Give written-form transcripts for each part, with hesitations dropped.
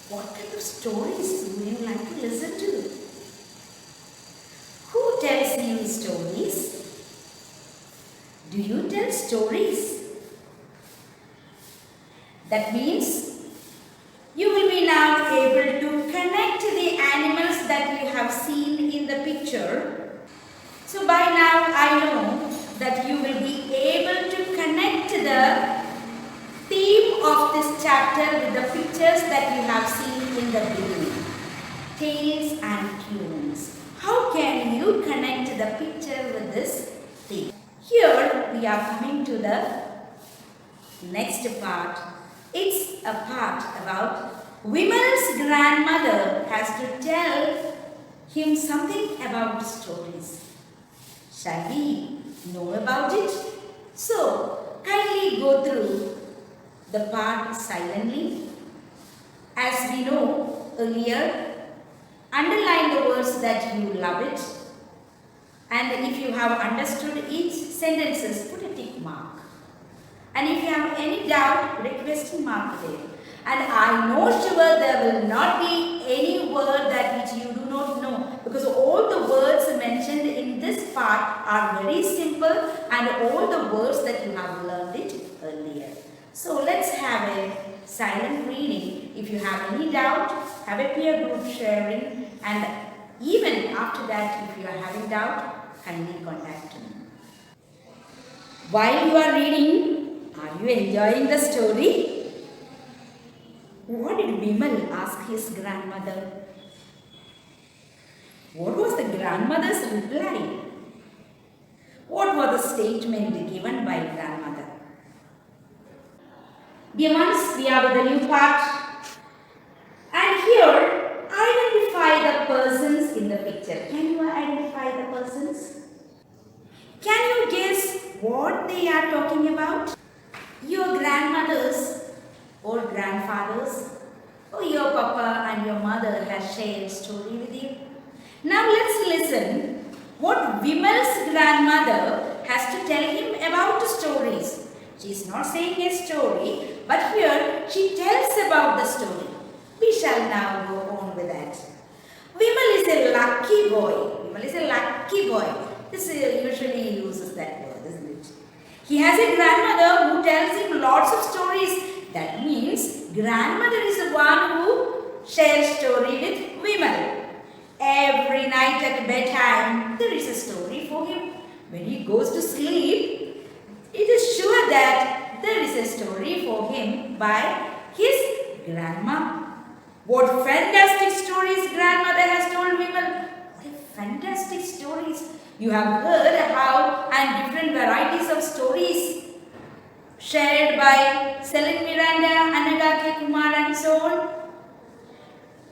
What kind of stories do you like to listen to? Who tells you stories? Do you tell stories? That means you will be now able to connect the animals that you have seen in the picture. So by now I know that you will be able to connect the theme of this chapter with the pictures that you have seen in the beginning. Tales and tunes. How can you connect the picture with this theme? Here we are coming to the next part. It's a part about Vimal's grandmother has to tell him something about stories. Shall we know about it? So, kindly go through the part silently. As we know earlier, underline the words that you love it. And if you have understood each sentences, put a tick mark. And if you have any doubt, put a question mark there. And I know sure there will not be any word that which you do not know, because all the words mentioned in this part are very simple and all the words that you have learned it earlier. So let's have a silent reading. If you have any doubt, have a peer group sharing, and even after that, if you are having doubt, kindly contact me. While you are reading, are you enjoying the story? What did Vimal ask his grandmother? What was the grandmother's reply? What was the statement given by grandmother? Dear ones, we are with the new part. And here, identify the persons in the picture. Can you identify the persons? Can you guess what they are talking about? Your grandmothers or grandfathers or your papa and your mother has shared a story with you. Now let's listen what Vimal's grandmother has to tell him about the stories. She is not saying a story, but here she tells about the story. We shall now go on with that. Vimal is a lucky boy. Vimal is a lucky boy. This usually uses that word, isn't it? He has a grandmother who tells him lots of stories. That means grandmother is the one who shares story with Vimal. Every night at bedtime, there is a story for him. When he goes to sleep, it is sure that there is a story for him by his grandma. What fantastic stories grandmother has told Vimal. What fantastic stories. You have heard how and different varieties of stories shared by Sr.Niranjana, Anagake Kumar and so on.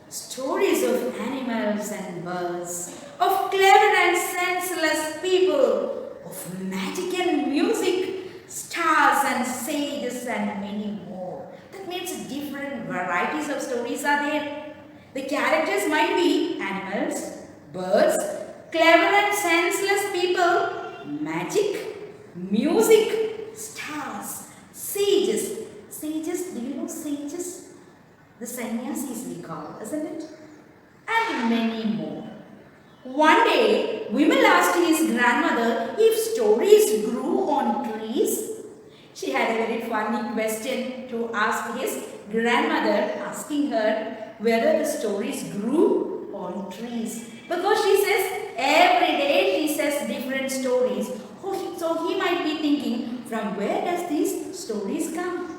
Stories of animals and birds, of clever and senseless people, of magic and music, stars and sages and many more. That means different varieties of stories are there. The characters might be animals, birds, clever and senseless people, magic, music, stars, sages. Sages, do you know sages? The sannyasis we call, isn't it? And many more. One day, Vimal asked his grandmother if stories grew on trees. She had a very funny question to ask his grandmother, asking her whether the stories grew on trees. Because she says, every day she says different stories. So he might be thinking, from where does these stories come?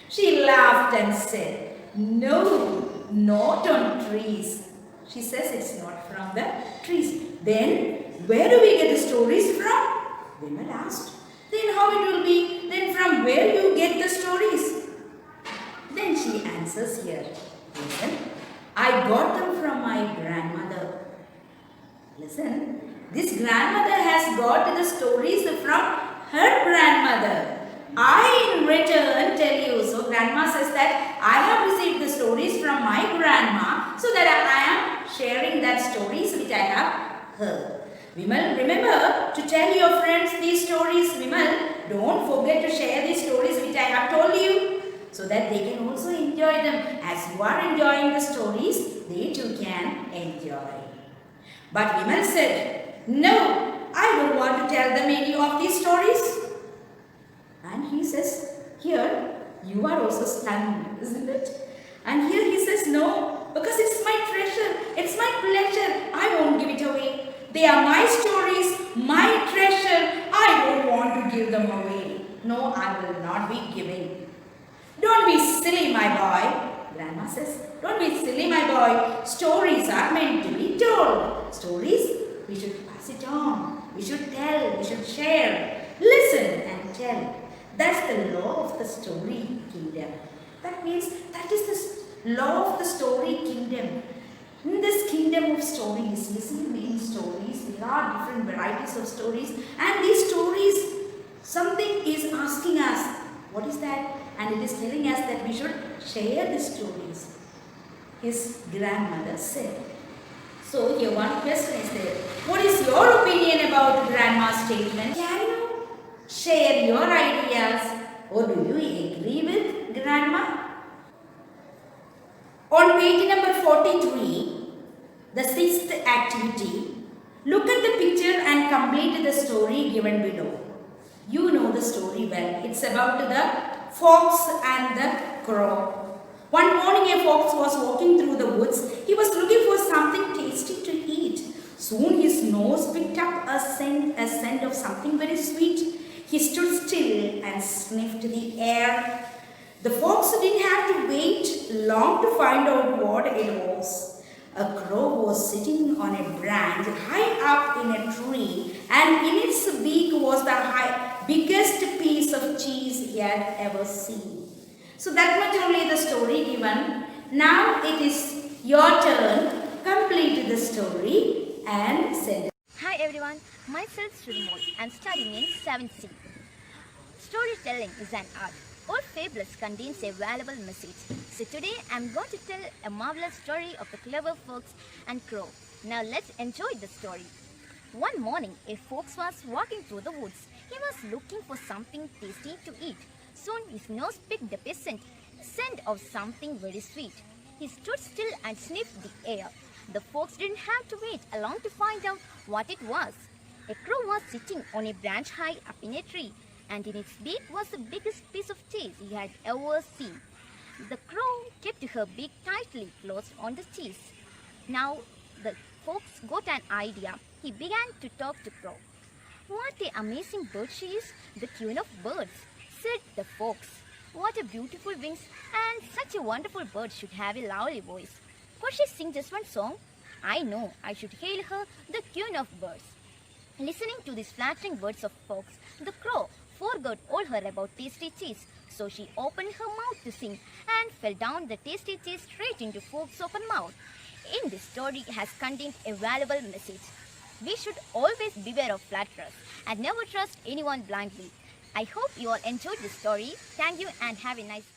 She laughed and said, no, not on trees. She says it's not from the trees. Then, where do we get the stories from? Vimal asked. Then how it will be? Then from where you get the stories? Then she answers here. Listen, I got them from my grandmother. Listen, this grandmother has got the stories from her grandmother. I in return tell you. So grandma says that I have received the stories from my grandma, so that I am sharing that stories which I have heard. Vimal, remember to tell your friends these stories. Vimal, don't forget to share these stories which I have told you. so that they can also enjoy them. As you are enjoying the stories, they too can enjoy. But Vimal said, "No, I don't want to tell them any of these stories." And he says, "Here, you are also stunned, isn't it?" And here he says, "No, because it's my treasure, it's my pleasure, I won't give it away. They are my stories, my treasure, I don't want to give them away. No, I will not be giving." "Don't be silly, my boy," Grandma says. "Don't be silly, my boy. Stories are meant to be told. Stories, we should pass it on. We should tell, we should share. Listen and tell. That's the law of the story kingdom." That means that is the law of the story kingdom. In this kingdom of stories, listen in stories, there are different varieties of stories, and these stories, something is asking us, what is that? And it is telling us that we should share the stories. His grandmother said. So here one question is there. What is your opinion about Grandma's statement? Can you share your ideas, or do you agree with Grandma? On page number 43, the sixth activity, look at the picture and complete the story given below. You know the story well. It's about the fox and the crow. One morning a fox was walking through the woods. He was looking for something tasty to eat. Soon his nose picked up a scent of something very sweet. He stood still and sniffed the air. The fox didn't have to wait long to find out what it was. A crow was sitting on a branch high up in a tree, and in its beak was the biggest piece of cheese he had ever seen. So that much only the story given. Now it is your turn. Complete the story and send it. Hi everyone, myself Vimal. I'm studying in 7th C. Storytelling is an art. All fables contains a valuable message. So today I'm going to tell a marvelous story of the clever fox and crow. Now let's enjoy the story. One morning, a fox was walking through the woods. He was looking for something tasty to eat. Soon his nose picked up a scent of something very sweet. He stood still and sniffed the air. The fox didn't have to wait long to find out what it was. A crow was sitting on a branch high up in a tree, and in its beak was the biggest piece of cheese he had ever seen. The crow kept her beak tightly closed on the cheese. Now the fox got an idea. He began to talk to Crow. "What an amazing bird she is, the queen of birds," said the fox. "What a beautiful wings, and such a wonderful bird should have a lovely voice. Could she sing just one song? I know I should hail her the queen of birds." Listening to these flattering words of fox, the crow forgot all her about tasty cheese, so she opened her mouth to sing and fell down the tasty cheese straight into fox's open mouth. In this story has contained a valuable message. We should always beware of flatterers and never trust anyone blindly. I hope you all enjoyed this story. Thank you and have a nice day.